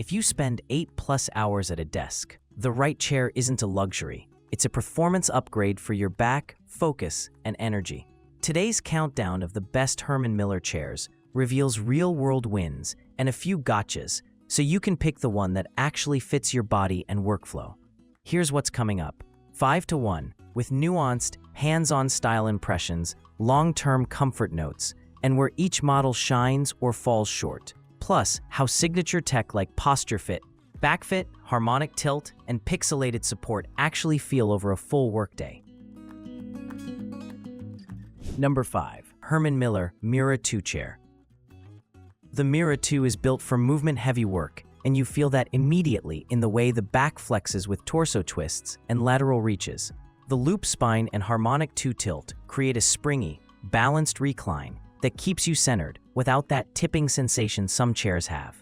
If you spend 8+ hours at a desk, the right chair isn't a luxury. It's a performance upgrade for your back, focus, and energy. Today's countdown of the best Herman Miller chairs reveals real-world wins and a few gotchas, so you can pick the one that actually fits your body and workflow. Here's what's coming up. 5-to-1, with nuanced, hands-on style impressions, long-term comfort notes, and where each model shines or falls short. Plus, how signature tech like posture fit, back fit, harmonic tilt, and pixelated support actually feel over a full workday. Number 5. Herman Miller Mirra 2 Chair. The Mirra 2 is built for movement-heavy work, and you feel that immediately in the way the back flexes with torso twists and lateral reaches. The loop spine and harmonic 2 tilt create a springy, balanced recline that keeps you centered without that tipping sensation some chairs have.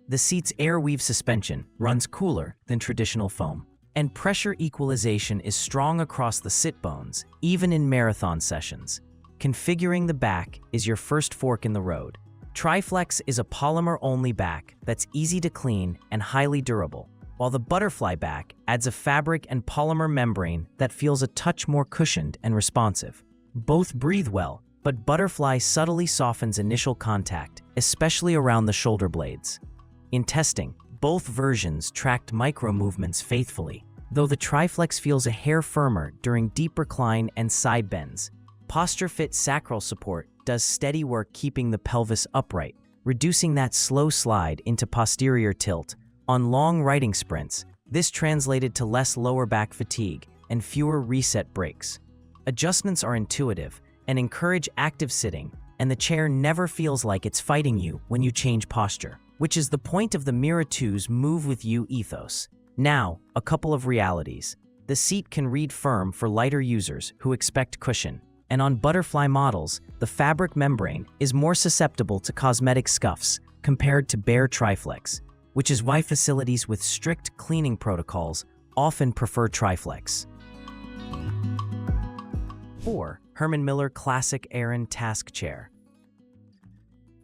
The seat's air-weave suspension runs cooler than traditional foam, and pressure equalization is strong across the sit bones, even in marathon sessions. Configuring the back is your first fork in the road. Triflex is a polymer-only back that's easy to clean and highly durable, while the butterfly back adds a fabric and polymer membrane that feels a touch more cushioned and responsive. Both breathe well, but butterfly subtly softens initial contact, especially around the shoulder blades. In testing, both versions tracked micro-movements faithfully, though the Triflex feels a hair firmer during deep recline and side bends. Posture Fit sacral support does steady work keeping the pelvis upright, reducing that slow slide into posterior tilt. On long riding sprints, this translated to less lower back fatigue and fewer reset breaks. Adjustments are intuitive and encourage active sitting, and the chair never feels like it's fighting you when you change posture, which is the point of the Mirra 2's Move With You ethos. Now, a couple of realities. The seat can read firm for lighter users who expect cushion, and on butterfly models, the fabric membrane is more susceptible to cosmetic scuffs compared to bare Triflex, which is why facilities with strict cleaning protocols often prefer Triflex. 4. Herman Miller Classic Aeron Task Chair.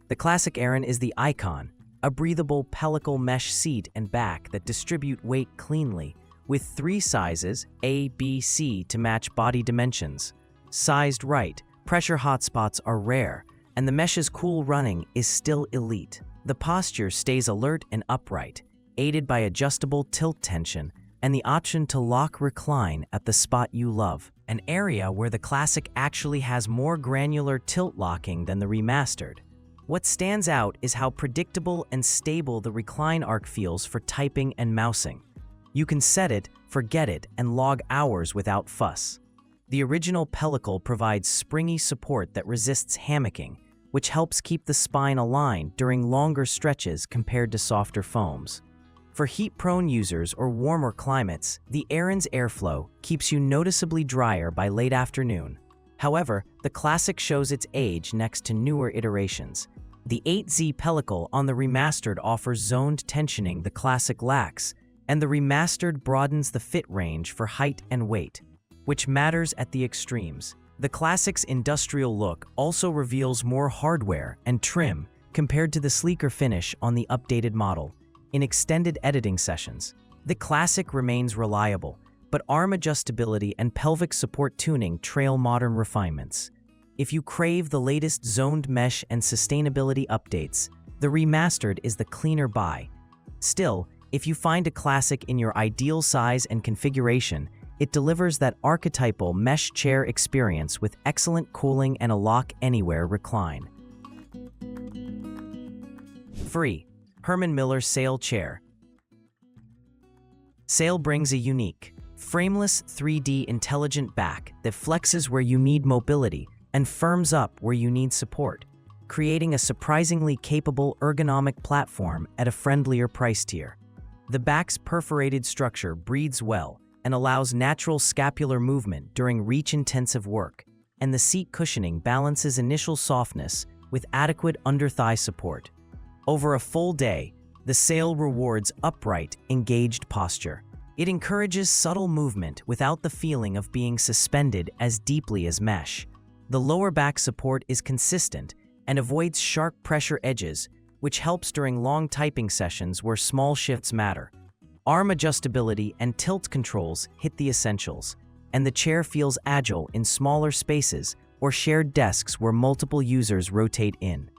The Classic Aeron is the icon, a breathable pellicle mesh seat and back that distribute weight cleanly, with 3 sizes, A, B, C, to match body dimensions. Sized right, pressure hotspots are rare, and the mesh's cool running is still elite. The posture stays alert and upright, aided by adjustable tilt tension and the option to lock recline at the spot you love, an area where the Classic actually has more granular tilt locking than the remastered. What stands out is how predictable and stable the recline arc feels for typing and mousing. You can set it, forget it, and log hours without fuss. The original pellicle provides springy support that resists hammocking, which helps keep the spine aligned during longer stretches compared to softer foams. For heat-prone users or warmer climates, the Aeron's airflow keeps you noticeably drier by late afternoon. However, the Classic shows its age next to newer iterations. The 8Z pellicle on the remastered offers zoned tensioning the Classic lacks, and the remastered broadens the fit range for height and weight, which matters at the extremes. The Classic's industrial look also reveals more hardware and trim compared to the sleeker finish on the updated model. In extended editing sessions, the Classic remains reliable, but arm adjustability and pelvic support tuning trail modern refinements. If you crave the latest zoned mesh and sustainability updates, the remastered is the cleaner buy. Still, if you find a Classic in your ideal size and configuration, it delivers that archetypal mesh chair experience with excellent cooling and a lock-anywhere recline. 3. Herman Miller Sayl Chair. Sayl brings a unique, frameless 3D intelligent back that flexes where you need mobility and firms up where you need support, creating a surprisingly capable ergonomic platform at a friendlier price tier. The back's perforated structure breathes well and allows natural scapular movement during reach-intensive work, and the seat cushioning balances initial softness with adequate under-thigh support. Over a full day, the Sayl rewards upright, engaged posture. It encourages subtle movement without the feeling of being suspended as deeply as mesh. The lower back support is consistent and avoids sharp pressure edges, which helps during long typing sessions where small shifts matter. Arm adjustability and tilt controls hit the essentials, and the chair feels agile in smaller spaces or shared desks where multiple users rotate in.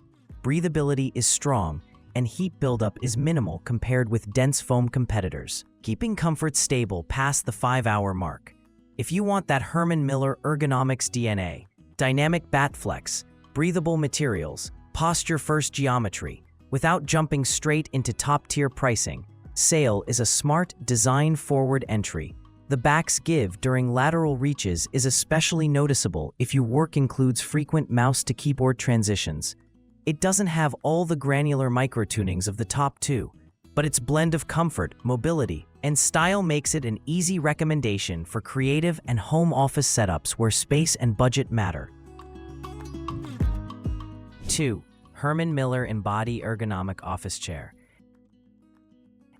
Breathability is strong, and heat buildup is minimal compared with dense foam competitors, keeping comfort stable past the 5-hour mark. If you want that Herman Miller Ergonomics DNA, dynamic bat flex, breathable materials, posture-first geometry, without jumping straight into top-tier pricing, Sayl is a smart, design-forward entry. The back's give during lateral reaches is especially noticeable if your work includes frequent mouse-to-keyboard transitions. It doesn't have all the granular microtunings of the top two, but its blend of comfort, mobility, and style makes it an easy recommendation for creative and home office setups where space and budget matter. 2. Herman Miller Embody Ergonomic Office Chair.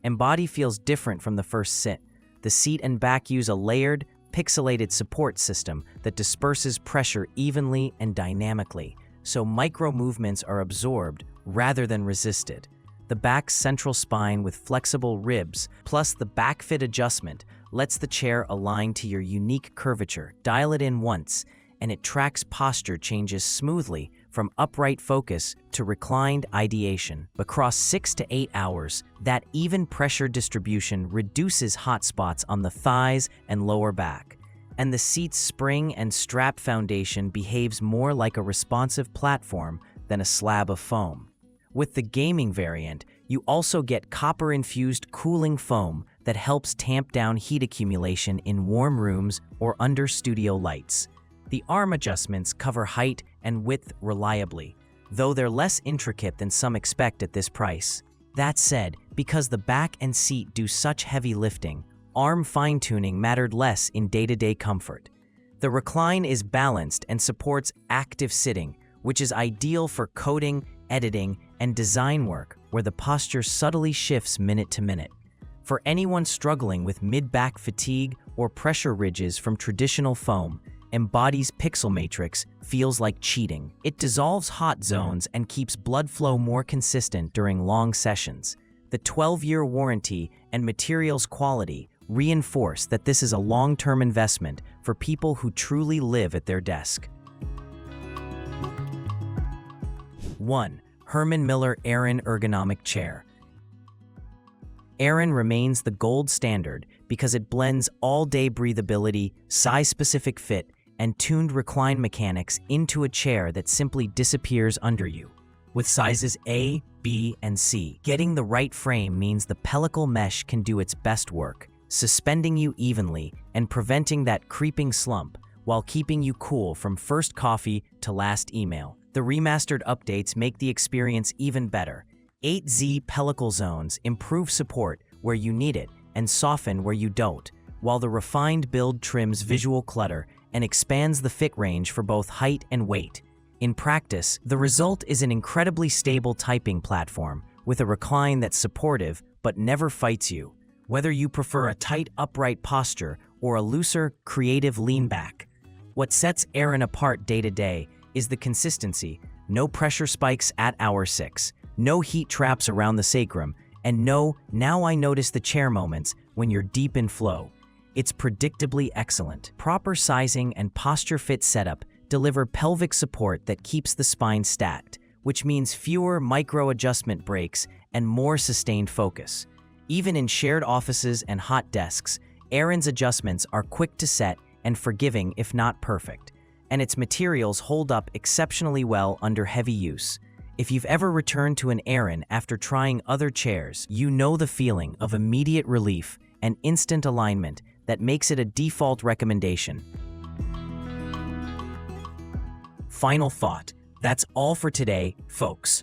Embody feels different from the first sit. The seat and back use a layered, pixelated support system that disperses pressure evenly and dynamically, so micro-movements are absorbed rather than resisted. The back's central spine with flexible ribs, plus the back fit adjustment, lets the chair align to your unique curvature. Dial it in once, and it tracks posture changes smoothly from upright focus to reclined ideation. Across 6 to 8 hours, that even pressure distribution reduces hot spots on the thighs and lower back. And the seat's spring and strap foundation behaves more like a responsive platform than a slab of foam. With the gaming variant, you also get copper-infused cooling foam that helps tamp down heat accumulation in warm rooms or under studio lights. The arm adjustments cover height and width reliably, though they're less intricate than some expect at this price. That said, because the back and seat do such heavy lifting, arm fine-tuning mattered less in day-to-day comfort. The recline is balanced and supports active sitting, which is ideal for coding, editing, and design work where the posture subtly shifts minute to minute. For anyone struggling with mid-back fatigue or pressure ridges from traditional foam, Embody's pixel matrix feels like cheating. It dissolves hot zones and keeps blood flow more consistent during long sessions. The 12-year warranty and materials quality reinforce that this is a long-term investment for people who truly live at their desk. 1. Herman Miller Aeron Ergonomic Chair. Aeron remains the gold standard because it blends all-day breathability, size-specific fit, and tuned recline mechanics into a chair that simply disappears under you. With sizes A, B, and C, getting the right frame means the pellicle mesh can do its best work, suspending you evenly and preventing that creeping slump while keeping you cool from first coffee to last email. The remastered updates make the experience even better. 8Z pellicle zones improve support where you need it and soften where you don't, while the refined build trims visual clutter and expands the fit range for both height and weight. In practice, the result is an incredibly stable typing platform with a recline that's supportive but never fights you, whether you prefer a tight, upright posture or a looser, creative lean back. What sets Aeron apart day to day is the consistency. No pressure spikes at hour 6, no heat traps around the sacrum, and no "now I notice the chair" moments when you're deep in flow. It's predictably excellent. Proper sizing and posture fit setup deliver pelvic support that keeps the spine stacked, which means fewer micro-adjustment breaks and more sustained focus. Even in shared offices and hot desks, Aeron's adjustments are quick to set and forgiving if not perfect, and its materials hold up exceptionally well under heavy use. If you've ever returned to an Aeron after trying other chairs, you know the feeling of immediate relief and instant alignment that makes it a default recommendation. Final thought. That's all for today, folks.